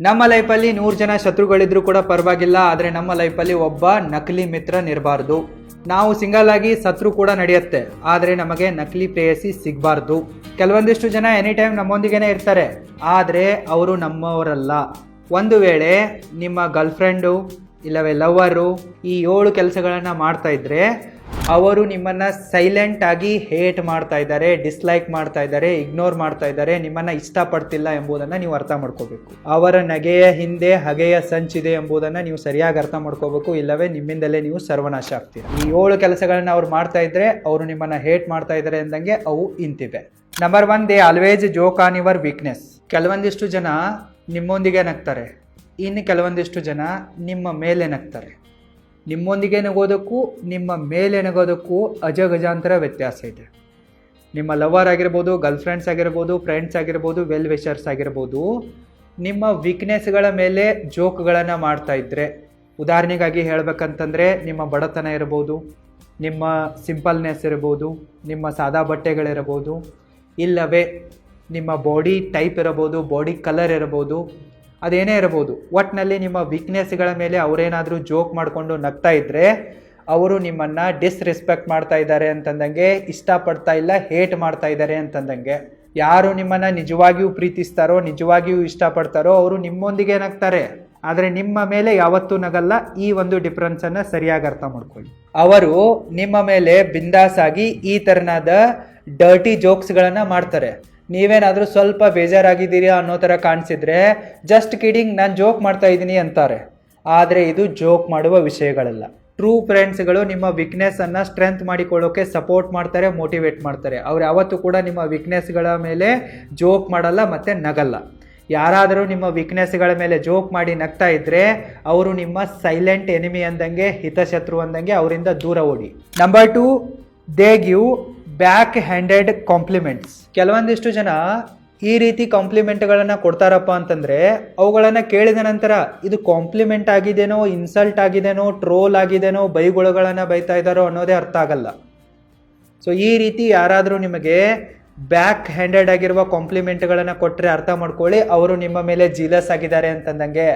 ನಮ್ಮ ಲೈಫಲ್ಲಿ 100 ಜನ ಶತ್ರುಗಳಿದ್ರು ಕೂಡ ಪರವಾಗಿಲ್ಲ, ಆದರೆ ನಮ್ಮ ಲೈಫಲ್ಲಿ ಒಬ್ಬ ನಕಲಿ ಮಿತ್ರನಿರಬಾರ್ದು. ನಾವು ಸಿಂಗಲ್ ಆಗಿ ಸತ್ರು ಕೂಡ ನಡೆಯುತ್ತೆ, ಆದರೆ ನಮಗೆ ನಕಲಿ ಪ್ರೇಯಸಿ ಸಿಗಬಾರ್ದು. ಕೆಲವೊಂದಿಷ್ಟು ಜನ ಎನಿ ಟೈಮ್ ನಮ್ಮೊಂದಿಗೇನೆ ಇರ್ತಾರೆ, ಆದರೆ ಅವರು ನಮ್ಮವರಲ್ಲ. ಒಂದು ವೇಳೆ ನಿಮ್ಮ ಗರ್ಲ್ಫ್ರೆಂಡು ಇಲ್ಲವೇ ಲವರು ಈ 7 ಕೆಲಸಗಳನ್ನು ಮಾಡ್ತಾ ಇದ್ರೆ ಅವರು ನಿಮ್ಮನ್ನು ಸೈಲೆಂಟ್ ಆಗಿ ಹೇಟ್ ಮಾಡ್ತಾ ಇದ್ದಾರೆ, ಡಿಸ್ಲೈಕ್ ಮಾಡ್ತಾ ಇದ್ದಾರೆ, ಇಗ್ನೋರ್ ಮಾಡ್ತಾ ಇದ್ದಾರೆ, ನಿಮ್ಮನ್ನು ಇಷ್ಟಪಡ್ತಿಲ್ಲ ಎಂಬುದನ್ನು ನೀವು ಅರ್ಥ ಮಾಡ್ಕೋಬೇಕು. ಅವರ ನಗೆಯ ಹಿಂದೆ ಹಗೆಯ ಸಂಚಿದೆ ಎಂಬುದನ್ನು ನೀವು ಸರಿಯಾಗಿ ಅರ್ಥ ಮಾಡ್ಕೋಬೇಕು, ಇಲ್ಲವೇ ನಿಮ್ಮಿಂದಲೇ ನೀವು ಸರ್ವನಾಶ ಆಗ್ತೀರ. ಈ 7 ಕೆಲಸಗಳನ್ನ ಅವ್ರು ಮಾಡ್ತಾ ಇದ್ರೆ ಅವರು ನಿಮ್ಮನ್ನು ಹೇಟ್ ಮಾಡ್ತಾ ಇದ್ದಾರೆ ಎಂದಂಗೆ ಅವು ಇಂತಿವೆ. Number 1, they always joke on your weakness. ಕೆಲವೊಂದಿಷ್ಟು ಜನ ನಿಮ್ಮೊಂದಿಗೆ ನಗ್ತಾರೆ, ಇನ್ನು ಕೆಲವೊಂದಿಷ್ಟು ಜನ ನಿಮ್ಮ ಮೇಲೆ ನಗ್ತಾರೆ. ನಿಮ್ಮೊಂದಿಗೆ ನಗೋದಕ್ಕೂ ನಿಮ್ಮ ಮೇಲೆ ನಗೋದಕ್ಕೂ ಅಜಗಜಾಂತರ ವ್ಯತ್ಯಾಸ ಇದೆ. ನಿಮ್ಮ ಲವರ್ ಆಗಿರ್ಬೋದು, ಗರ್ಲ್ಫ್ರೆಂಡ್ಸ್ ಆಗಿರ್ಬೋದು, ಫ್ರೆಂಡ್ಸ್ ಆಗಿರ್ಬೋದು, ವೆಲ್ ವಿಷರ್ಸ್ ಆಗಿರ್ಬೋದು, ನಿಮ್ಮ ವೀಕ್ನೆಸ್ಗಳ ಮೇಲೆ ಜೋಕ್ಗಳನ್ನು ಮಾಡ್ತಾ ಇದ್ದರೆ, ಉದಾಹರಣೆಗಾಗಿ ಹೇಳಬೇಕಂತಂದರೆ ನಿಮ್ಮ ಬಡತನ ಇರ್ಬೋದು, ನಿಮ್ಮ ಸಿಂಪಲ್ನೆಸ್ ಇರ್ಬೋದು, ನಿಮ್ಮ ಸಾದಾ ಬಟ್ಟೆಗಳಿರ್ಬೋದು, ಇಲ್ಲವೇ ನಿಮ್ಮ ಬಾಡಿ ಟೈಪ್ ಇರ್ಬೋದು, ಬಾಡಿ ಕಲರ್ ಇರ್ಬೋದು, ಅದೇನೇ ಇರ್ಬೋದು. ಒಟ್ಟಿನಲ್ಲಿ ನಿಮ್ಮ ವೀಕ್ನೆಸ್ಗಳ ಮೇಲೆ ಅವರೇನಾದರೂ ಜೋಕ್ ಮಾಡಿಕೊಂಡು ನಗ್ತಾ ಇದ್ದರೆ ಅವರು ನಿಮ್ಮನ್ನು ಡಿಸ್ರೆಸ್ಪೆಕ್ಟ್ ಮಾಡ್ತಾ ಇದ್ದಾರೆ ಅಂತಂದಂಗೆ, ಇಷ್ಟಪಡ್ತಾ ಇಲ್ಲ, ಹೇಟ್ ಮಾಡ್ತಾ ಇದ್ದಾರೆ ಅಂತಂದಂಗೆ. ಯಾರು ನಿಮ್ಮನ್ನು ನಿಜವಾಗಿಯೂ ಪ್ರೀತಿಸ್ತಾರೋ, ನಿಜವಾಗಿಯೂ ಇಷ್ಟಪಡ್ತಾರೋ ಅವರು ನಿಮ್ಮೊಂದಿಗೆ ನಗ್ತಾರೆ, ಆದರೆ ನಿಮ್ಮ ಮೇಲೆ ಯಾವತ್ತೂ ನಗಲ್ಲ. ಈ ಒಂದು ಡಿಫ್ರೆನ್ಸನ್ನು ಸರಿಯಾಗಿ ಅರ್ಥ ಮಾಡ್ಕೊಳ್ಳಿ. ಅವರು ನಿಮ್ಮ ಮೇಲೆ ಬಿಂದಾಸಾಗಿ ಈ ಥರನಾದ ಡರ್ಟಿ ಜೋಕ್ಸ್ಗಳನ್ನು ಮಾಡ್ತಾರೆ. ನೀವೇನಾದರೂ ಸ್ವಲ್ಪ ಬೇಜಾರಾಗಿದ್ದೀರಿ ಅನ್ನೋ ಥರ ಕಾಣಿಸಿದ್ರೆ ಜಸ್ಟ್ ಕಿಡಿಂಗ್, ನಾನು ಜೋಕ್ ಮಾಡ್ತಾ ಇದ್ದೀನಿ ಅಂತಾರೆ. ಆದರೆ ಇದು ಜೋಕ್ ಮಾಡುವ ವಿಷಯಗಳಲ್ಲ. ಟ್ರೂ ಫ್ರೆಂಡ್ಸ್ಗಳು ನಿಮ್ಮ ವೀಕ್ನೆಸ್ಸನ್ನು ಸ್ಟ್ರೆಂತ್ ಮಾಡಿಕೊಳ್ಳೋಕೆ ಸಪೋರ್ಟ್ ಮಾಡ್ತಾರೆ, ಮೋಟಿವೇಟ್ ಮಾಡ್ತಾರೆ. ಅವ್ರು ಯಾವತ್ತೂ ಕೂಡ ನಿಮ್ಮ ವೀಕ್ನೆಸ್ಗಳ ಮೇಲೆ ಜೋಕ್ ಮಾಡಲ್ಲ ಮತ್ತು ನಗಲ್ಲ. ಯಾರಾದರೂ ನಿಮ್ಮ ವೀಕ್ನೆಸ್ಗಳ ಮೇಲೆ ಜೋಕ್ ಮಾಡಿ ನಗ್ತಾ ಇದ್ದರೆ ಅವರು ನಿಮ್ಮ ಸೈಲೆಂಟ್ ಎನಿಮಿ ಅಂದಂಗೆ, ಹಿತಶತ್ರು ಅಂದಂಗೆ, ಅವರಿಂದ ದೂರ ಓಡಿ. Number 2, they give back handed compliments. ಕೆಲವೊಂದಿಷ್ಟು ಜನ ಈ ರೀತಿ ಕಾಂಪ್ಲಿಮೆಂಟ್ಗಳನ್ನು ಕೊಡ್ತಾರಪ್ಪ ಅಂತಂದರೆ ಅವುಗಳನ್ನು ಕೇಳಿದ ನಂತರ ಇದು ಕಾಂಪ್ಲಿಮೆಂಟ್ ಆಗಿದೆನೋ, ಇನ್ಸಲ್ಟ್ ಆಗಿದೆನೋ, ಟ್ರೋಲ್ ಆಗಿದೆನೋ, ಬೈಗುಳಗಳನ್ನು ಬೈತಾ ಇದ್ದಾರೋ ಅನ್ನೋದೇ ಅರ್ಥ ಆಗಲ್ಲ. ಸೊ ಈ ರೀತಿ ಯಾರಾದರೂ ನಿಮಗೆ ಬ್ಯಾಕ್ ಹ್ಯಾಂಡೆಡ್ ಆಗಿರುವ ಕಾಂಪ್ಲಿಮೆಂಟ್ಗಳನ್ನು ಕೊಟ್ಟರೆ ಅರ್ಥ ಮಾಡ್ಕೊಳ್ಳಿ, ಅವರು ನಿಮ್ಮ ಮೇಲೆ ಜೀಲಸ್ ಆಗಿದ್ದಾರೆ ಅಂತಂದಂಗೆ,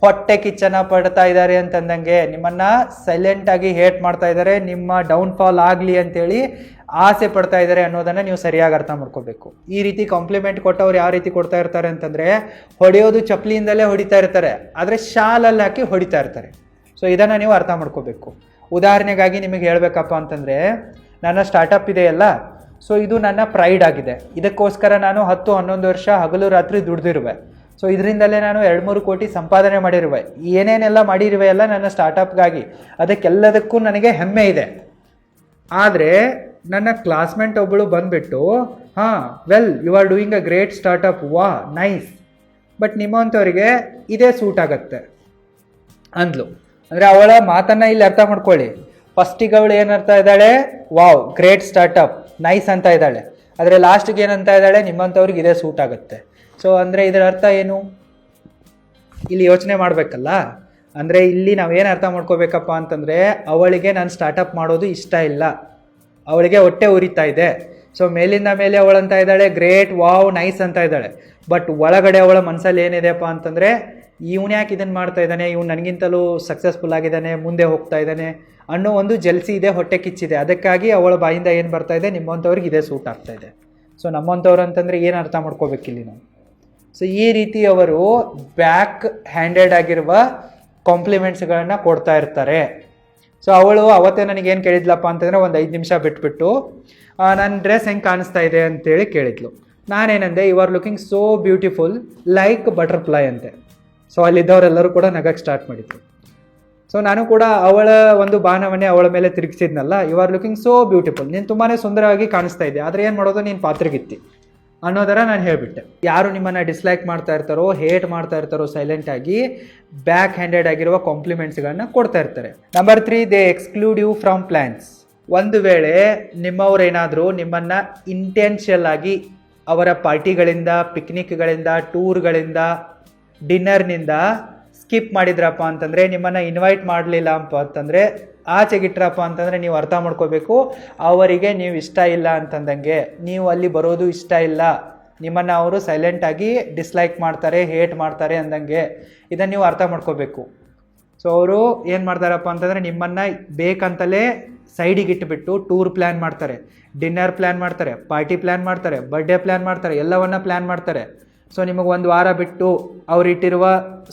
ಹೊಟ್ಟೆ ಕಿಚ್ಚನ ಪಡ್ತಾ ಇದ್ದಾರೆ ಅಂತಂದಂಗೆ, ನಿಮ್ಮನ್ನು ಸೈಲೆಂಟಾಗಿ ಹೇಟ್ ಮಾಡ್ತಾ ಇದ್ದಾರೆ, ನಿಮ್ಮ ಡೌನ್ಫಾಲ್ ಆಗಲಿ ಅಂತೇಳಿ ಆಸೆ ಪಡ್ತಾ ಇದ್ದಾರೆ ಅನ್ನೋದನ್ನು ನೀವು ಸರಿಯಾಗಿ ಅರ್ಥ ಮಾಡ್ಕೋಬೇಕು. ಈ ರೀತಿ ಕಾಂಪ್ಲಿಮೆಂಟ್ ಕೊಟ್ಟವ್ರು ಯಾವ ರೀತಿ ಕೊಡ್ತಾ ಇರ್ತಾರೆ ಅಂತಂದರೆ, ಹೊಡೆಯೋದು ಚಪ್ಪಲಿಯಿಂದಲೇ ಹೊಡಿತಾ ಇರ್ತಾರೆ, ಆದರೆ ಶಾಲಲ್ಲಿ ಹಾಕಿ ಹೊಡಿತಾ ಇರ್ತಾರೆ. ಸೊ ಇದನ್ನು ನೀವು ಅರ್ಥ ಮಾಡ್ಕೋಬೇಕು. ಉದಾಹರಣೆಗಾಗಿ ನಿಮಗೆ ಹೇಳಬೇಕಪ್ಪ ಅಂತಂದರೆ, ನನ್ನ ಸ್ಟಾರ್ಟಪ್ ಇದೆಯಲ್ಲ, ಸೊ ಇದು ನನ್ನ ಪ್ರೈಡ್ ಆಗಿದೆ. ಇದಕ್ಕೋಸ್ಕರ ನಾನು 10-11 ವರ್ಷ ಹಗಲು ರಾತ್ರಿ ದುಡ್ದಿರುವೆ. ಸೊ ಇದರಿಂದಲೇ ನಾನು 2-3 ಕೋಟಿ ಸಂಪಾದನೆ ಮಾಡಿರುವೆ. ಏನೇನೆಲ್ಲ ಮಾಡಿರುವೆ ಅಲ್ಲ ನನ್ನ ಸ್ಟಾರ್ಟಪ್ಗಾಗಿ, ಅದಕ್ಕೆಲ್ಲದಕ್ಕೂ ನನಗೆ ಹೆಮ್ಮೆ ಇದೆ. ಆದರೆ ನನ್ನ ಕ್ಲಾಸ್ಮೇಟ್ ಒಬ್ಬಳು ಬಂದುಬಿಟ್ಟು, well you are doing a great startup, wow nice, but ನಿಮ್ಮಂಥವರಿಗೆ ಇದೇ ಸೂಟ್ ಆಗುತ್ತೆ ಅಂದ್ಲು. ಅಂದರೆ ಅವಳ ಮಾತನ್ನು ಇಲ್ಲಿ ಅರ್ಥ ಮಾಡ್ಕೊಳ್ಳಿ. ಫಸ್ಟಿಗೆ ಅವಳು ಏನರ್ಥ ಇದ್ದಾಳೆ, ವಾವ್ ಗ್ರೇಟ್ ಸ್ಟಾರ್ಟಪ್ ನೈಸ್ ಅಂತ ಇದ್ದಾಳೆ, ಆದರೆ ಲಾಸ್ಟಿಗೆ ಏನಂತ ಇದ್ದಾಳೆ, ನಿಮ್ಮಂಥವ್ರಿಗೆ ಇದೇ ಸೂಟ್ ಆಗುತ್ತೆ. ಸೊ ಅಂದರೆ ಇದರ ಅರ್ಥ ಏನು, ಇಲ್ಲಿ ಯೋಚನೆ ಮಾಡಬೇಕಲ್ಲ. ಅಂದರೆ ಇಲ್ಲಿ ನಾವೇನು ಅರ್ಥ ಮಾಡ್ಕೋಬೇಕಪ್ಪ ಅಂತಂದರೆ, ಅವಳಿಗೆ ನಾನು ಸ್ಟಾರ್ಟಪ್ ಮಾಡೋದು ಇಷ್ಟ ಇಲ್ಲ, ಅವಳಿಗೆ ಹೊಟ್ಟೆ ಉರಿತಾ ಇದೆ. ಸೊ ಮೇಲಿಂದ ಮೇಲೆ ಅವಳಂತ ಇದ್ದಾಳೆ ಗ್ರೇಟ್, ವಾವ್ ನೈಸ್ ಅಂತ ಇದ್ದಾಳೆ, ಬಟ್ ಒಳಗಡೆ ಅವಳ ಮನಸ್ಸಲ್ಲಿ ಏನಿದೆಯಪ್ಪ ಅಂತಂದರೆ, ಇವನು ಯಾಕೆ ಇದನ್ನು ಮಾಡ್ತಾ ಇದ್ದಾನೆ, ಇವ್ನು ನನಗಿಂತಲೂ ಸಕ್ಸಸ್ಫುಲ್ ಆಗಿದ್ದಾನೆ, ಮುಂದೆ ಹೋಗ್ತಾ ಇದ್ದಾನೆ ಅನ್ನೋ ಒಂದು ಜಲ್ಸಿ ಇದೆ, ಹೊಟ್ಟೆ ಕಿಚ್ಚಿದೆ. ಅದಕ್ಕಾಗಿ ಅವಳ ಬಾಯಿಂದ ಏನು ಬರ್ತಾ ಇದೆ, ನಿಮ್ಮಂಥವ್ರಿಗೆ ಇದೇ ಸೂಟ್ ಆಗ್ತಾ ಇದೆ. ಸೊ ನಮ್ಮಂಥವ್ರು ಅಂತಂದರೆ ಏನು ಅರ್ಥ ಮಾಡ್ಕೋಬೇಕಿಲ್ಲಿ ನಾವು. ಸೊ ಈ ರೀತಿ ಅವರು ಬ್ಯಾಕ್ ಹ್ಯಾಂಡೆಡ್ ಆಗಿರುವ ಕಾಂಪ್ಲಿಮೆಂಟ್ಸ್ಗಳನ್ನು ಕೊಡ್ತಾ ಇರ್ತಾರೆ. ಸೊ ಅವಳು ಅವತ್ತೇ ನನಗೇನು ಕೇಳಿದ್ಲಪ್ಪ ಅಂತಂದರೆ, ಒಂದು 5 ನಿಮಿಷ ಬಿಟ್ಬಿಟ್ಟು ನನ್ನ ಡ್ರೆಸ್ ಹೆಂಗೆ ಕಾಣಿಸ್ತಾ ಇದೆ ಅಂತೇಳಿ ಕೇಳಿದ್ಲು. ನಾನೇನಂದೆ, you are looking so beautiful like butterfly ಅಂತೆ. ಸೊ ಅಲ್ಲಿದ್ದವರೆಲ್ಲರೂ ಕೂಡ ನಗಕ್ಕೆ ಸ್ಟಾರ್ಟ್ ಮಾಡಿದ್ರು. ಸೊ ನಾನು ಕೂಡ ಅವಳ ಒಂದು ಬಾಣವನ್ನೇ ಅವಳ ಮೇಲೆ ತಿರುಗಿಸಿದ್ನಲ್ಲ, you are looking so beautiful, ನೀನು ತುಂಬಾ ಸುಂದರವಾಗಿ ಕಾಣಿಸ್ತಾ ಇದೆ, ಆದರೆ ಏನು ಮಾಡೋದು, ನೀನು ಪಾತ್ರಗಿತ್ತಿ ಅನ್ನೋದರ ನಾನು ಹೇಳಿಬಿಟ್ಟೆ. ಯಾರು ನಿಮ್ಮನ್ನು ಡಿಸ್ಲೈಕ್ ಮಾಡ್ತಾ ಇರ್ತಾರೋ, ಹೇಟ್ ಮಾಡ್ತಾ ಇರ್ತಾರೋ, ಸೈಲೆಂಟಾಗಿ ಬ್ಯಾಕ್ ಹ್ಯಾಂಡೆಡ್ ಆಗಿರುವ ಕಾಂಪ್ಲಿಮೆಂಟ್ಸ್ಗಳನ್ನು ಕೊಡ್ತಾ ಇರ್ತಾರೆ. Number 3, they exclude you from plans. ಒಂದು ವೇಳೆ ನಿಮ್ಮವರೇನಾದರೂ ನಿಮ್ಮನ್ನು ಇಂಟೆನ್ಷಿಯಲ್ ಆಗಿ ಅವರ ಪಾರ್ಟಿಗಳಿಂದ, ಪಿಕ್ನಿಕ್ಗಳಿಂದ, ಟೂರ್ಗಳಿಂದ, ಡಿನ್ನರ್ನಿಂದ ಸ್ಕಿಪ್ ಮಾಡಿದ್ರಪ್ಪ ಅಂತಂದರೆ, ನಿಮ್ಮನ್ನು ಇನ್ವೈಟ್ ಮಾಡಲಿಲ್ಲ ಅಂತಂದರೆ, ಆಚೆಗಿಟ್ರಪ್ಪ ಅಂತಂದರೆ ನೀವು ಅರ್ಥ ಮಾಡ್ಕೋಬೇಕು, ಅವರಿಗೆ ನೀವು ಇಷ್ಟ ಇಲ್ಲ ಅಂತಂದಂಗೆ, ನೀವು ಅಲ್ಲಿ ಬರೋದು ಇಷ್ಟ ಇಲ್ಲ ನಿಮ್ಮನ್ನು ಅವರು ಸೈಲೆಂಟಾಗಿ ಡಿಸ್ಲೈಕ್ ಮಾಡ್ತಾರೆ, ಹೇಟ್ ಮಾಡ್ತಾರೆ ಅಂದಂಗೆ. ಇದನ್ನು ನೀವು ಅರ್ಥ ಮಾಡ್ಕೋಬೇಕು. ಸೊ ಅವರು ಏನು ಮಾಡ್ತಾರಪ್ಪ ಅಂತಂದರೆ ನಿಮ್ಮನ್ನು ಬೇಕಂತಲೇ ಸೈಡಿಗೆ ಇಟ್ಬಿಟ್ಟು ಟೂರ್ ಪ್ಲ್ಯಾನ್ ಮಾಡ್ತಾರೆ, ಡಿನ್ನರ್ ಪ್ಲ್ಯಾನ್ ಮಾಡ್ತಾರೆ, ಪಾರ್ಟಿ ಪ್ಲ್ಯಾನ್ ಮಾಡ್ತಾರೆ, ಬರ್ಡೇ ಪ್ಲ್ಯಾನ್ ಮಾಡ್ತಾರೆ, ಎಲ್ಲವನ್ನ ಪ್ಲ್ಯಾನ್ ಮಾಡ್ತಾರೆ. ಸೊ ನಿಮಗೆ ಒಂದು ವಾರ ಬಿಟ್ಟು ಅವ್ರು ಇಟ್ಟಿರುವ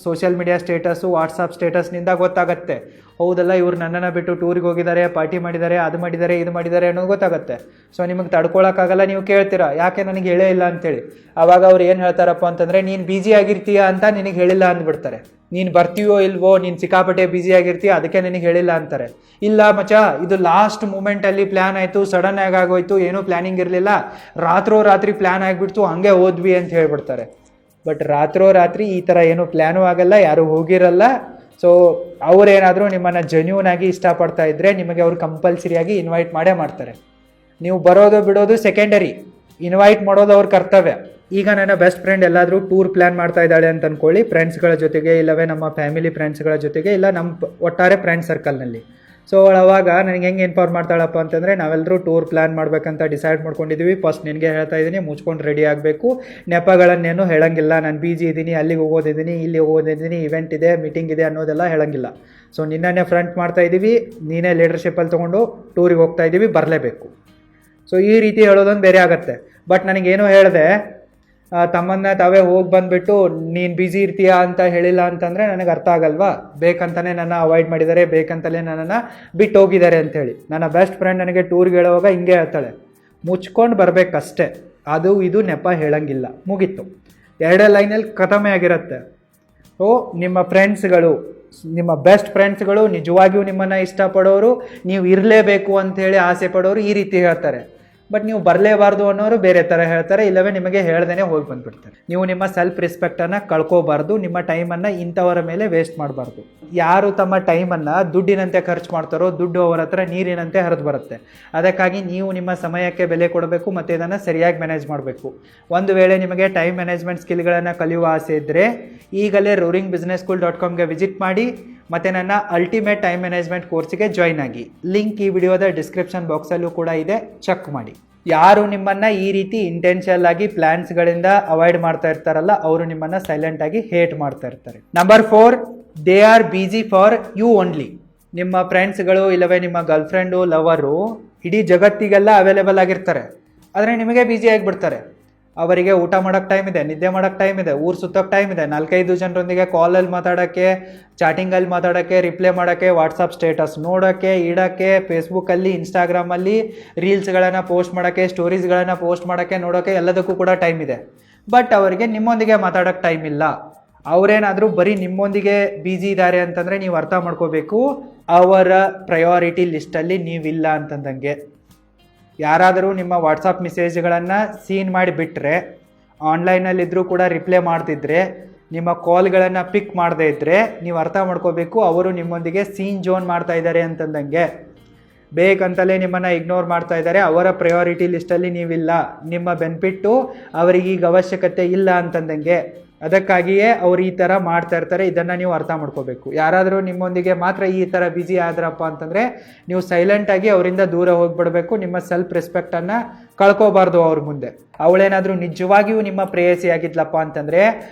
ಸೋಷಿಯಲ್ ಮೀಡಿಯಾ ಸ್ಟೇಟಸ್ಸು, ವಾಟ್ಸಪ್ ಸ್ಟೇಟಸ್ನಿಂದ ಗೊತ್ತಾಗತ್ತೆ, ಹೌದಲ್ಲ ಇವ್ರು ನನ್ನನ್ನು ಬಿಟ್ಟು ಟೂರಿಗೆ ಹೋಗಿದ್ದಾರೆ, ಪಾರ್ಟಿ ಮಾಡಿದ್ದಾರೆ, ಅದು ಮಾಡಿದ್ದಾರೆ, ಇದು ಮಾಡಿದ್ದಾರೆ ಅನ್ನೋದು ಗೊತ್ತಾಗುತ್ತೆ. ಸೊ ನಿಮಗೆ ತಡ್ಕೊಳಕ್ಕಾಗಲ್ಲ, ನೀವು ಕೇಳ್ತೀರಾ ಯಾಕೆ ನನಗೆ ಹೇಳೇ ಇಲ್ಲ ಅಂತೇಳಿ. ಆವಾಗ ಅವ್ರು ಏನು ಹೇಳ್ತಾರಪ್ಪ ಅಂತಂದರೆ ನೀನು ಬ್ಯುಸಿ ಆಗಿರ್ತೀಯ ಅಂತ ನಿನಗೆ ಹೇಳಿಲ್ಲ ಅಂದ್ಬಿಡ್ತಾರೆ. ನೀನು ಬರ್ತೀವೋ ಇಲ್ವೋ, ನೀನು ಸಿಕ್ಕಾಪಟ್ಟೆ ಬ್ಯುಸಿ ಆಗಿರ್ತೀಯ ಅದಕ್ಕೆ ನಿನಗೆ ಹೇಳಿಲ್ಲ ಅಂತಾರೆ. ಇಲ್ಲ ಮಚ, ಇದು ಲಾಸ್ಟ್ ಮೂಮೆಂಟಲ್ಲಿ ಪ್ಲ್ಯಾನ್ ಆಯಿತು, ಸಡನ್ ಆಗೋಯ್ತು, ಏನೂ ಪ್ಲ್ಯಾನಿಂಗ್ ಇರಲಿಲ್ಲ, ರಾತ್ರಿ ಪ್ಲ್ಯಾನ್ ಆಗಿಬಿಡ್ತು, ಹಂಗೆ ಹೋದ್ವಿ ಅಂತ ಹೇಳ್ಬಿಡ್ತಾರೆ. ಬಟ್ ರಾತ್ರಿ ಈ ಥರ ಏನೂ ಪ್ಲ್ಯಾನೂ ಆಗಲ್ಲ, ಯಾರೂ ಹೋಗಿರಲ್ಲ. ಸೊ ಅವರೇನಾದರೂ ನಿಮ್ಮನ್ನು ಜೆನ್ಯೂನ್ ಆಗಿ ಇಷ್ಟಪಡ್ತಾ ಇದ್ದರೆ ನಿಮಗೆ ಅವರು ಕಂಪಲ್ಸರಿಯಾಗಿ ಇನ್ವೈಟ್ ಮಾಡೇ ಮಾಡ್ತಾರೆ. ನೀವು ಬರೋದು ಬಿಡೋದು ಸೆಕೆಂಡರಿ, ಇನ್ವೈಟ್ ಮಾಡೋದು ಅವ್ರ ಕರ್ತವ್ಯ. ಈಗ ನನ್ನ ಬೆಸ್ಟ್ ಫ್ರೆಂಡ್ ಎಲ್ಲಾದರೂ ಟೂರ್ ಪ್ಲ್ಯಾನ್ ಮಾಡ್ತಾ ಇದ್ದಾಳೆ ಅಂತ ಅಂದ್ಕೊಳ್ಳಿ, ಫ್ರೆಂಡ್ಸ್ಗಳ ಜೊತೆಗೆ, ಇಲ್ಲವೇ ನಮ್ಮ ಫ್ಯಾಮಿಲಿ ಫ್ರೆಂಡ್ಸ್ಗಳ ಜೊತೆಗೆ, ಇಲ್ಲ ನಮ್ಮ ಒಟ್ಟಾರೆ ಫ್ರೆಂಡ್ ಸರ್ಕಲ್ನಲ್ಲಿ. ಸೊ ಅವಾಗ ನನಗೆ ಹೆಂಗೆ ಇನ್ಫಾರ್ಮ್ ಮಾಡ್ತಾಳಪ್ಪ ಅಂತಂದರೆ, ನಾವೆಲ್ಲರೂ ಟೂರ್ ಪ್ಲ್ಯಾನ್ ಮಾಡಬೇಕಂತ ಡಿಸೈಡ್ ಮಾಡ್ಕೊಂಡಿದ್ದೀವಿ, ಫಸ್ಟ್ ನಿನಗೆ ಹೇಳ್ತಾ ಇದ್ದೀನಿ, ಮುಚ್ಕೊಂಡು ರೆಡಿ ಆಗಬೇಕು, ನೆಪಗಳನ್ನೇನು ಹೇಳಂಗಿಲ್ಲ, ನಾನು ಬಿಜಿ ಇದ್ದೀನಿ, ಅಲ್ಲಿಗೆ ಹೋಗೋದಿದ್ದೀನಿ, ಇಲ್ಲಿ ಹೋಗೋದಿದ್ದೀನಿ, ಇವೆಂಟ್ ಇದೆ, ಮೀಟಿಂಗ್ ಇದೆ ಅನ್ನೋದೆಲ್ಲ ಹೇಳಂಗಿಲ್ಲ. ಸೊ ನಿನ್ನನ್ನೇ ಫ್ರಂಟ್ ಮಾಡ್ತಾ ಇದ್ದೀವಿ, ನೀನೇ ಲೀಡರ್ಶಿಪ್ಪಲ್ಲಿ ತೊಗೊಂಡು ಟೂರಿಗೆ ಹೋಗ್ತಾ ಇದ್ದೀವಿ, ಬರಲೇಬೇಕು. ಸೊ ಈ ರೀತಿ ಹೇಳೋದೊಂದು ಬೇರೆ ಆಗುತ್ತೆ. ಬಟ್ ನನಗೇನು ಹೇಳಿದೆ, ತಮ್ಮನ್ನ ತಾವೇ ಹೋಗಿ ಬಂದುಬಿಟ್ಟು ನೀನು ಬ್ಯುಸಿ ಇರ್ತೀಯ ಅಂತ ಹೇಳಿಲ್ಲ ಅಂತಂದರೆ ನನಗೆ ಅರ್ಥ ಆಗಲ್ವಾ, ಬೇಕಂತಲೇ ನನ್ನ ಅವಾಯ್ಡ್ ಮಾಡಿದ್ದಾರೆ, ಬೇಕಂತಲೇ ನನ್ನನ್ನು ಬಿಟ್ಟು ಹೋಗಿದ್ದಾರೆ ಅಂಥೇಳಿ. ನನ್ನ ಬೆಸ್ಟ್ ಫ್ರೆಂಡ್ ನನಗೆ ಟೂರ್ಗೆ ಹೇಳುವಾಗ ಹಿಂಗೆ ಹೇಳ್ತಾಳೆ, ಮುಚ್ಕೊಂಡು ಬರಬೇಕಷ್ಟೇ, ಅದು ಇದು ನೆಪ ಹೇಳಂಗಿಲ್ಲ, ಮುಗೀತು, ಎರಡೇ ಲೈನಲ್ಲಿ ಖತಮೆ ಆಗಿರುತ್ತೆ. ಸೊ ನಿಮ್ಮ ಫ್ರೆಂಡ್ಸ್ಗಳು, ನಿಮ್ಮ ಬೆಸ್ಟ್ ಫ್ರೆಂಡ್ಸ್ಗಳು ನಿಜವಾಗಿಯೂ ನಿಮ್ಮನ್ನು ಇಷ್ಟಪಡೋರು, ನೀವು ಇರಲೇಬೇಕು ಅಂಥೇಳಿ ಆಸೆ ಪಡೋರು ಈ ರೀತಿ ಹೇಳ್ತಾರೆ. ಬಟ್ ನೀವು ಬರಲೇಬಾರ್ದು ಅನ್ನೋರು ಬೇರೆ ಥರ ಹೇಳ್ತಾರೆ, ಇಲ್ಲವೇ ನಿಮಗೆ ಹೇಳ್ದೇ ಹೋಗಿ ಬಂದುಬಿಡ್ತಾರೆ. ನೀವು ನಿಮ್ಮ ಸೆಲ್ಫ್ ರೆಸ್ಪೆಕ್ಟನ್ನು ಕಳ್ಕೋಬಾರ್ದು, ನಿಮ್ಮ ಟೈಮನ್ನು ಇಂಥವರ ಮೇಲೆ ವೇಸ್ಟ್ ಮಾಡಬಾರ್ದು. ಯಾರು ತಮ್ಮ ಟೈಮನ್ನು ದುಡ್ಡಿನಂತೆ ಖರ್ಚು ಮಾಡ್ತಾರೋ ದುಡ್ಡು ಅವರ ಹತ್ರ ನೀರಿನಂತೆ ಹರಿದು ಬರುತ್ತೆ. ಅದಕ್ಕಾಗಿ ನೀವು ನಿಮ್ಮ ಸಮಯಕ್ಕೆ ಬೆಲೆ ಕೊಡಬೇಕು ಮತ್ತು ಇದನ್ನು ಸರಿಯಾಗಿ ಮ್ಯಾನೇಜ್ ಮಾಡಬೇಕು. ಒಂದು ವೇಳೆ ನಿಮಗೆ ಟೈಮ್ ಮ್ಯಾನೇಜ್ಮೆಂಟ್ ಸ್ಕಿಲ್ಗಳನ್ನು ಕಲಿಯುವ ಆಸೆ ಇದ್ದರೆ ಈಗಲೇ roaringbusinesschool.comಗೆ ವಿಸಿಟ್ ಮಾಡಿ ಮತ್ತು ನನ್ನ ಅಲ್ಟಿಮೇಟ್ ಟೈಮ್ ಮ್ಯಾನೇಜ್ಮೆಂಟ್ ಕೋರ್ಸಿಗೆ ಜಾಯ್ನ್ ಆಗಿ. ಲಿಂಕ್ ಈ ವಿಡಿಯೋದ ಡಿಸ್ಕ್ರಿಪ್ಷನ್ ಬಾಕ್ಸಲ್ಲೂ ಕೂಡ ಇದೆ, ಚೆಕ್ ಮಾಡಿ. ಯಾರು ನಿಮ್ಮನ್ನು ಈ ರೀತಿ ಇಂಟೆನ್ಷನಲ್ ಆಗಿ ಪ್ಲ್ಯಾನ್ಸ್ಗಳಿಂದ ಅವಾಯ್ಡ್ ಮಾಡ್ತಾ ಇರ್ತಾರಲ್ಲ, ಅವರು ನಿಮ್ಮನ್ನು ಸೈಲೆಂಟಾಗಿ ಹೇಟ್ ಮಾಡ್ತಾ ಇರ್ತಾರೆ. Number 4, they are busy for you only. ನಿಮ್ಮ ಫ್ರೆಂಡ್ಸ್ಗಳು ಇಲ್ಲವೇ ನಿಮ್ಮ ಗರ್ಲ್ಫ್ರೆಂಡು, ಲವರು ಇಡೀ ಜಗತ್ತಿಗೆಲ್ಲ ಅವೈಲೇಬಲ್ ಆಗಿರ್ತಾರೆ, ಆದರೆ ನಿಮಗೆ ಬ್ಯುಸಿ ಆಗಿಬಿಡ್ತಾರೆ. ಅವರಿಗೆ ಊಟ ಮಾಡೋಕ್ಕೆ ಟೈಮ್ ಇದೆ, ನಿದ್ದೆ ಮಾಡೋಕ್ಕೆ ಟೈಮ್ ಇದೆ, ಊರು ಸುತ್ತೋಕ್ಕೆ ಟೈಮ್ ಇದೆ, 4-5 ಜನರೊಂದಿಗೆ ಕಾಲಲ್ಲಿ ಮಾತಾಡೋಕ್ಕೆ, ಚಾಟಿಂಗಲ್ಲಿ ಮಾತಾಡೋಕ್ಕೆ, ರಿಪ್ಲೈ ಮಾಡೋಕ್ಕೆ, ವಾಟ್ಸಪ್ ಸ್ಟೇಟಸ್ ನೋಡೋಕ್ಕೆ, ಇಡೋಕ್ಕೆ, ಫೇಸ್ಬುಕ್ಕಲ್ಲಿ, ಇನ್ಸ್ಟಾಗ್ರಾಮಲ್ಲಿ ರೀಲ್ಸ್ಗಳನ್ನು ಪೋಸ್ಟ್ ಮಾಡೋಕ್ಕೆ, ಸ್ಟೋರೀಸ್ಗಳನ್ನು ಪೋಸ್ಟ್ ಮಾಡೋಕ್ಕೆ, ನೋಡೋಕ್ಕೆ, ಎಲ್ಲದಕ್ಕೂ ಕೂಡ ಟೈಮ್ ಇದೆ. ಬಟ್ ಅವರಿಗೆ ನಿಮ್ಮೊಂದಿಗೆ ಮಾತಾಡೋಕ್ಕೆ ಟೈಮ್ ಇಲ್ಲ. ಅವರೇನಾದರೂ ಬರೀ ನಿಮ್ಮೊಂದಿಗೆ ಬ್ಯುಸಿ ಇದ್ದಾರೆ ಅಂತಂದರೆ ನೀವು ಅರ್ಥ ಮಾಡ್ಕೋಬೇಕು, ಅವರ ಪ್ರಯಾರಿಟಿ ಲಿಸ್ಟಲ್ಲಿ ನೀವಿಲ್ಲ ಅಂತಂದಂಗೆ. ಯಾರಾದರೂ ನಿಮ್ಮ ವಾಟ್ಸಪ್ ಮೆಸೇಜ್ಗಳನ್ನು ಸೀನ್ ಮಾಡಿಬಿಟ್ರೆ, ಆನ್ಲೈನಲ್ಲಿದ್ದರೂ ಕೂಡ ರಿಪ್ಲೈ ಮಾಡ್ತಿದ್ರೆ, ನಿಮ್ಮ ಕಾಲ್ಗಳನ್ನು ಪಿಕ್ ಮಾಡದೇ ಇದ್ದರೆ ನೀವು ಅರ್ಥ ಮಾಡ್ಕೋಬೇಕು ಅವರು ನಿಮ್ಮೊಂದಿಗೆ ಸೀನ್ ಜೋನ್ ಮಾಡ್ತಾ ಇದ್ದಾರೆ ಅಂತಂದಂಗೆ. ಬೇಕಂತಲೇ ನಿಮ್ಮನ್ನು ಇಗ್ನೋರ್ ಮಾಡ್ತಾ ಇದ್ದಾರೆ, ಅವರ ಪ್ರಯಾರಿಟಿ ಲಿಸ್ಟಲ್ಲಿ ನೀವಿಲ್ಲ, ನಿಮ್ಮ ಬೆನಿಫಿಟ್ಟು ಅವರಿಗೀಗ ಅವಶ್ಯಕತೆ ಇಲ್ಲ ಅಂತಂದಂಗೆ. ಅದಕ್ಕಾಗಿಯೇ ಅವ್ರು ಈ ಥರ ಮಾಡ್ತಾ ಇರ್ತಾರೆ. ಇದನ್ನು ನೀವು ಅರ್ಥ ಮಾಡ್ಕೋಬೇಕು. ಯಾರಾದರೂ ನಿಮ್ಮೊಂದಿಗೆ ಮಾತ್ರ ಈ ಥರ ಬ್ಯುಸಿ ಆದ್ರಪ್ಪ ಅಂತಂದರೆ ನೀವು ಸೈಲೆಂಟಾಗಿ ಅವರಿಂದ ದೂರ ಹೋಗಿಬಿಡಬೇಕು. ನಿಮ್ಮ ಸೆಲ್ಫ್ ರೆಸ್ಪೆಕ್ಟನ್ನು ಕಳ್ಕೋಬಾರ್ದು ಅವ್ರ ಮುಂದೆ. ಅವಳೇನಾದರೂ ನಿಜವಾಗಿಯೂ ನಿಮ್ಮ ಪ್ರೇಯಸಿ ಆಗಿದ್ಲಪ್ಪ ಅಂತಂದರೆ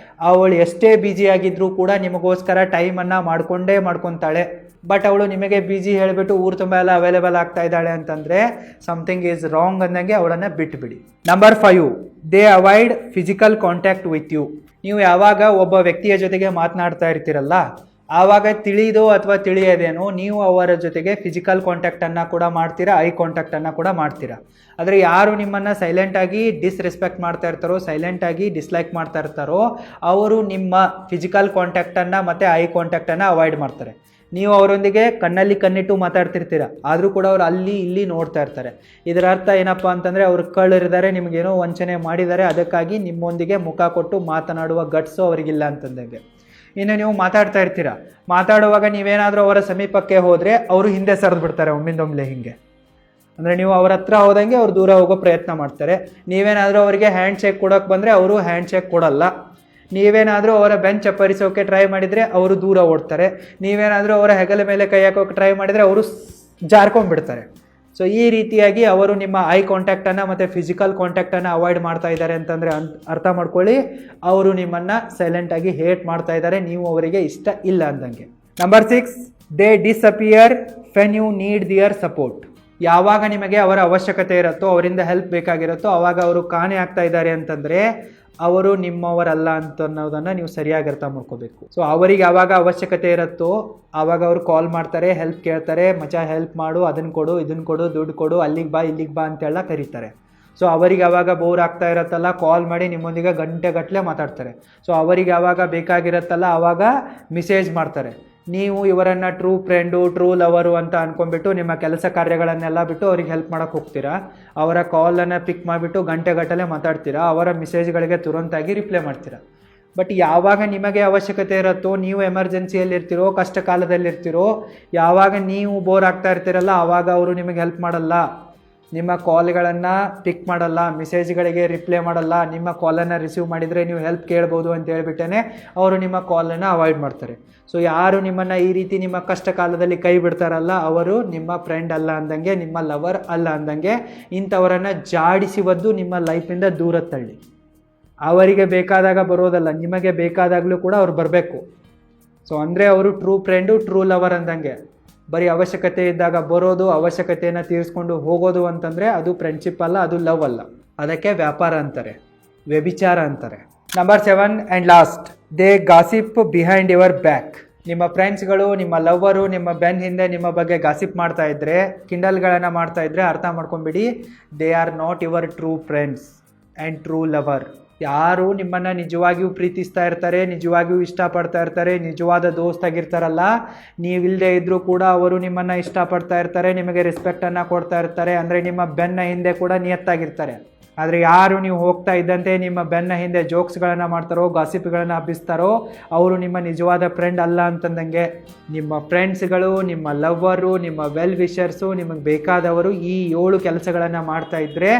ಅವಳು ಎಷ್ಟೇ ಬ್ಯುಸಿ ಆಗಿದ್ರೂ ಕೂಡ ನಿಮಗೋಸ್ಕರ ಟೈಮನ್ನು ಮಾಡ್ಕೊತಾಳೆ. ಬಟ್ ಅವಳು ನಿಮಗೆ ಬ್ಯುಸಿ ಹೇಳಿಬಿಟ್ಟು ಊರು ತುಂಬ ಎಲ್ಲ ಅವೈಲೇಬಲ್ ಆಗ್ತಾ ಇದ್ದಾಳೆ ಅಂತಂದರೆ ಸಮಥಿಂಗ್ ಈಸ್ ರಾಂಗ್ ಅಂದಂಗೆ ಅವಳನ್ನು ಬಿಟ್ಟುಬಿಡಿ. Number 5, they avoid physical contact with you. ನೀವು ಯಾವಾಗ ಒಬ್ಬ ವ್ಯಕ್ತಿಯ ಜೊತೆಗೆ ಮಾತನಾಡ್ತಾ ಇರ್ತೀರಲ್ಲ, ಆವಾಗ ತಿಳಿದೋ ಅಥವಾ ತಿಳಿಯದೇನೋ ನೀವು ಅವರ ಜೊತೆಗೆ ಫಿಸಿಕಲ್ ಕಾಂಟ್ಯಾಕ್ಟನ್ನು ಕೂಡ ಮಾಡ್ತೀರಾ, ಐ ಕಾಂಟ್ಯಾಕ್ಟನ್ನು ಕೂಡ ಮಾಡ್ತೀರಾ. ಆದರೆ ಯಾರು ನಿಮ್ಮನ್ನು ಸೈಲೆಂಟಾಗಿ ಡಿಸ್ರೆಸ್ಪೆಕ್ಟ್ ಮಾಡ್ತಾ ಇರ್ತಾರೋ, ಸೈಲೆಂಟಾಗಿ ಡಿಸ್ಲೈಕ್ ಮಾಡ್ತಾ ಇರ್ತಾರೋ, ಅವರು ನಿಮ್ಮ ಫಿಸಿಕಲ್ ಕಾಂಟ್ಯಾಕ್ಟನ್ನು ಮತ್ತು ಐ ಕಾಂಟ್ಯಾಕ್ಟನ್ನು ಅವಾಯ್ಡ್ ಮಾಡ್ತಾರೆ. ನೀವು ಅವರೊಂದಿಗೆ ಕಣ್ಣಲ್ಲಿ ಕಣ್ಣಿಟ್ಟು ಮಾತಾಡ್ತಿರ್ತೀರ, ಆದರೂ ಕೂಡ ಅವ್ರು ಅಲ್ಲಿ ಇಲ್ಲಿ ನೋಡ್ತಾ ಇರ್ತಾರೆ. ಇದರ ಅರ್ಥ ಏನಪ್ಪ ಅಂತಂದರೆ ಅವರು ಕಳ್ಳರಿದ್ದಾರೆ, ನಿಮಗೇನೋ ವಂಚನೆ ಮಾಡಿದ್ದಾರೆ, ಅದಕ್ಕಾಗಿ ನಿಮ್ಮೊಂದಿಗೆ ಮುಖ ಕೊಟ್ಟು ಮಾತನಾಡುವ ಗಟ್ಸು ಅವರಿಗಿಲ್ಲ ಅಂತಂದಂಗೆ. ಇನ್ನು ನೀವು ಮಾತಾಡ್ತಾ ಇರ್ತೀರ, ಮಾತಾಡುವಾಗ ನೀವೇನಾದರೂ ಅವರ ಸಮೀಪಕ್ಕೆ ಹೋದರೆ ಅವರು ಹಿಂದೆ ಸರಿದು ಬಿಡ್ತಾರೆ ಒಮ್ಮಿಂದೊಮ್ಮೆಲೆ. ಹಿಂಗೆ ಅಂದರೆ ನೀವು ಅವ್ರ ಹತ್ರ ಹೋದಂಗೆ ಅವ್ರು ದೂರ ಹೋಗೋ ಪ್ರಯತ್ನ ಮಾಡ್ತಾರೆ. ನೀವೇನಾದರೂ ಅವರಿಗೆ ಹ್ಯಾಂಡ್ ಶೇಕ್ ಕೊಡೋಕ್ಕೆ ಬಂದರೆ ಅವರು ಹ್ಯಾಂಡ್ ಶೇಕ್ ಕೊಡಲ್ಲ. ನೀವೇನಾದರೂ ಅವರ ಬೆಂಚ್ ಚಪ್ಪರಿಸೋಕೆ ಟ್ರೈ ಮಾಡಿದರೆ ಅವರು ದೂರ ಓಡ್ತಾರೆ. ನೀವೇನಾದರೂ ಅವರ ಹೆಗಲ ಮೇಲೆ ಕೈ ಹಾಕೋಕೆ ಟ್ರೈ ಮಾಡಿದರೆ ಅವರು ಜಾರ್ಕೊಂಡ್ಬಿಡ್ತಾರೆ. ಸೊ ಈ ರೀತಿಯಾಗಿ ಅವರು ನಿಮ್ಮ ಐ ಕಾಂಟ್ಯಾಕ್ಟನ್ನು ಮತ್ತು ಫಿಸಿಕಲ್ ಕಾಂಟ್ಯಾಕ್ಟನ್ನು ಅವಾಯ್ಡ್ ಮಾಡ್ತಾ ಇದ್ದಾರೆ ಅಂತಂದರೆ ಅರ್ಥ ಮಾಡ್ಕೊಳ್ಳಿ, ಅವರು ನಿಮ್ಮನ್ನು ಸೈಲೆಂಟಾಗಿ ಹೇಟ್ ಮಾಡ್ತಾ ಇದ್ದಾರೆ, ನೀವು ಅವರಿಗೆ ಇಷ್ಟ ಇಲ್ಲ ಅಂದಂಗೆ. Number 6, they disappear when you need their support. ಯಾವಾಗ ನಿಮಗೆ ಅವರ ಅವಶ್ಯಕತೆ ಇರುತ್ತೋ, ಅವರಿಂದ ಹೆಲ್ಪ್ ಬೇಕಾಗಿರುತ್ತೋ ಆವಾಗ ಅವರು ಕಾಣೆ ಆಗ್ತಾ ಇದ್ದಾರೆ ಅಂತಂದರೆ ಅವರು ನಿಮ್ಮವರಲ್ಲ ಅಂತ ಅನ್ನೋದನ್ನು ನೀವು ಸರಿಯಾಗಿ ಅರ್ಥ ಮಾಡ್ಕೋಬೇಕು. ಸೊ ಅವರಿಗೆ ಯಾವಾಗ ಅವಶ್ಯಕತೆ ಇರುತ್ತೋ ಆವಾಗ ಅವರು ಕಾಲ್ ಮಾಡ್ತಾರೆ, ಹೆಲ್ಪ್ ಕೇಳ್ತಾರೆ, ಮಚ ಹೆಲ್ಪ್ ಮಾಡು, ಅದನ್ನು ಕೊಡು, ಇದನ್ನು ಕೊಡು, ದುಡ್ಡು ಕೊಡು, ಅಲ್ಲಿಗೆ ಬಾ ಇಲ್ಲಿಗೆ ಬಾ ಅಂತೆಲ್ಲ ಕರೀತಾರೆ. ಸೊ ಅವರಿಗೆ ಯಾವಾಗ ಬೋರ್ ಆಗ್ತಾ ಇರತ್ತಲ್ಲ ಕಾಲ್ ಮಾಡಿ ನಿಮ್ಮೊಂದಿಗೆ ಗಂಟೆಗಟ್ಟಲೆ ಮಾತಾಡ್ತಾರೆ. ಸೊ ಅವರಿಗೆ ಯಾವಾಗ ಬೇಕಾಗಿರತ್ತಲ್ಲ ಆವಾಗ ಮೆಸೇಜ್ ಮಾಡ್ತಾರೆ. ನೀವು ಇವರನ್ನು ಟ್ರೂ ಫ್ರೆಂಡು, ಟ್ರೂ ಲವರು ಅಂತ ಅಂದ್ಕೊಂಡ್ಬಿಟ್ಟು ನಿಮ್ಮ ಕೆಲಸ ಕಾರ್ಯಗಳನ್ನೆಲ್ಲ ಬಿಟ್ಟು ಅವ್ರಿಗೆ ಹೆಲ್ಪ್ ಮಾಡೋಕ್ಕೆ ಹೋಗ್ತೀರಾ. ಅವರ ಕಾಲನ್ನು ಪಿಕ್ ಮಾಡಿಬಿಟ್ಟು ಗಂಟೆಗಟ್ಟಲೆ ಮಾತಾಡ್ತೀರಾ, ಅವರ ಮೆಸೇಜ್ಗಳಿಗೆ ತುರಂತಾಗಿ ರಿಪ್ಲೈ ಮಾಡ್ತೀರಾ. ಬಟ್ ಯಾವಾಗ ನಿಮಗೆ ಅವಶ್ಯಕತೆ ಇರುತ್ತೋ, ನೀವು ಎಮರ್ಜೆನ್ಸಿಯಲ್ಲಿರ್ತೀರೋ, ಕಷ್ಟ ಕಾಲದಲ್ಲಿರ್ತೀರೋ, ಯಾವಾಗ ನೀವು ಬೋರ್ ಆಗ್ತಾ ಇರ್ತೀರಲ್ಲ ಆವಾಗ ಅವರು ನಿಮಗೆ ಹೆಲ್ಪ್ ಮಾಡಲ್ಲ, ನಿಮ್ಮ ಕಾಲ್ಗಳನ್ನು ಪಿಕ್ ಮಾಡಲ್ಲ, ಮೆಸೇಜ್ಗಳಿಗೆ ರಿಪ್ಲೈ ಮಾಡಲ್ಲ. ನಿಮ್ಮ ಕಾಲನ್ನು ರಿಸೀವ್ ಮಾಡಿದರೆ ನೀವು ಹೆಲ್ಪ್ ಕೇಳ್ಬೋದು ಅಂತ ಹೇಳ್ಬಿಟ್ಟೇ ಅವರು ನಿಮ್ಮ ಕಾಲನ್ನು ಅವಾಯ್ಡ್ ಮಾಡ್ತಾರೆ. ಸೊ ಯಾರು ನಿಮ್ಮನ್ನು ಈ ರೀತಿ ನಿಮ್ಮ ಕಷ್ಟ ಕಾಲದಲ್ಲಿ ಕೈ ಬಿಡ್ತಾರಲ್ಲ ಅವರು ನಿಮ್ಮ ಫ್ರೆಂಡ್ ಅಲ್ಲ ಅಂದಂಗೆ, ನಿಮ್ಮ ಲವರ್ ಅಲ್ಲ ಅಂದಂಗೆ. ಇಂಥವರನ್ನು ಜಾಡಿಸಿ ಒದ್ದು ನಿಮ್ಮ ಲೈಫಿಂದ ದೂರ ತಳ್ಳಿ. ಅವರಿಗೆ ಬೇಕಾದಾಗ ಬರೋದಲ್ಲ, ನಿಮಗೆ ಬೇಕಾದಾಗಲೂ ಕೂಡ ಅವ್ರು ಬರಬೇಕು. ಸೊ ಅಂದರೆ ಅವರು ಟ್ರೂ ಫ್ರೆಂಡು, ಟ್ರೂ ಲವರ್ ಅಂದಂಗೆ. ಬರೀ ಅವಶ್ಯಕತೆ ಇದ್ದಾಗ ಬರೋದು, ಅವಶ್ಯಕತೆಯನ್ನು ತೀರಿಸ್ಕೊಂಡು ಹೋಗೋದು ಅಂತಂದರೆ ಅದು ಫ್ರೆಂಡ್ಶಿಪ್ ಅಲ್ಲ, ಅದು ಲವ್ ಅಲ್ಲ. ಅದಕ್ಕೆ ವ್ಯಾಪಾರ ಅಂತಾರೆ, ವ್ಯಭಿಚಾರ ಅಂತಾರೆ. Number 7 and last, they gossip behind your back. ನಿಮ್ಮ ಫ್ರೆಂಡ್ಸ್ಗಳು, ನಿಮ್ಮ ಲವ್ವರು ನಿಮ್ಮ ಬೆನ್ ಹಿಂದೆ ನಿಮ್ಮ ಬಗ್ಗೆ ಗಾಸಿಪ್ ಮಾಡ್ತಾ ಇದ್ದರೆ, ಕಿಂಡಲ್ಗಳನ್ನು ಮಾಡ್ತಾ ಇದ್ದರೆ ಅರ್ಥ ಮಾಡ್ಕೊಂಬಿಡಿ, they are not your true friends and true lover. ಯಾರು ನಿಮ್ಮನ್ನು ನಿಜವಾಗಿಯೂ ಪ್ರೀತಿಸ್ತಾ ಇರ್ತಾರೆ, ನಿಜವಾಗಿಯೂ ಇಷ್ಟಪಡ್ತಾ ಇರ್ತಾರೆ, ನಿಜವಾದ ದೋಸ್ತಾಗಿರ್ತಾರಲ್ಲ, ನೀವಿಲ್ಲದೆ ಇದ್ದರೂ ಕೂಡ ಅವರು ನಿಮ್ಮನ್ನು ಇಷ್ಟಪಡ್ತಾ ಇರ್ತಾರೆ, ನಿಮಗೆ ರೆಸ್ಪೆಕ್ಟನ್ನು ಕೊಡ್ತಾ ಇರ್ತಾರೆ, ಅಂದರೆ ನಿಮ್ಮ ಬೆನ್ನ ಹಿಂದೆ ಕೂಡ ನಿಯತ್ತಾಗಿರ್ತಾರೆ. ಆದರೆ ಯಾರು ನೀವು ಹೋಗ್ತಾ ಇದ್ದಂತೆ ನಿಮ್ಮ ಬೆನ್ನ ಹಿಂದೆ ಜೋಕ್ಸ್ಗಳನ್ನು ಮಾಡ್ತಾರೋ, ಗಾಸಿಪ್ಗಳನ್ನು ಹಬ್ಬಿಸ್ತಾರೋ ಅವರು ನಿಮ್ಮ ನಿಜವಾದ ಫ್ರೆಂಡ್ ಅಲ್ಲ ಅಂತಂದಂಗೆ. ನಿಮ್ಮ ಫ್ರೆಂಡ್ಸ್ಗಳು, ನಿಮ್ಮ ಲವ್ವರು, ನಿಮ್ಮ ವೆಲ್ ವಿಷರ್ಸು, ನಿಮಗೆ ಬೇಕಾದವರು ಈ 7 ಕೆಲಸಗಳನ್ನು ಮಾಡ್ತಾ ಇದ್ದರೆ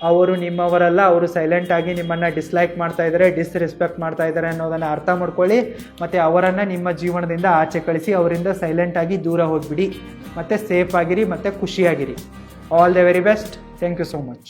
ಅವರು ನಿಮ್ಮವರಲ್ಲ, ಅವರು ಸೈಲೆಂಟಾಗಿ ನಿಮ್ಮನ್ನು ಡಿಸ್ಲೈಕ್ ಮಾಡ್ತಾ ಇದ್ದಾರೆ, ಡಿಸ್ರೆಸ್ಪೆಕ್ಟ್ ಮಾಡ್ತಾ ಇದ್ದಾರೆ ಅನ್ನೋದನ್ನು ಅರ್ಥ ಮಾಡ್ಕೊಳ್ಳಿ. ಮತ್ತು ಅವರನ್ನು ನಿಮ್ಮ ಜೀವನದಿಂದ ಆಚೆ ಕಳಿಸಿ, ಅವರಿಂದ ಸೈಲೆಂಟಾಗಿ ದೂರ ಹೋಗಿಬಿಡಿ. ಮತ್ತು ಸೇಫ್ ಆಗಿರಿ ಮತ್ತು ಖುಷಿಯಾಗಿರಿ. All the very best. Thank you so much.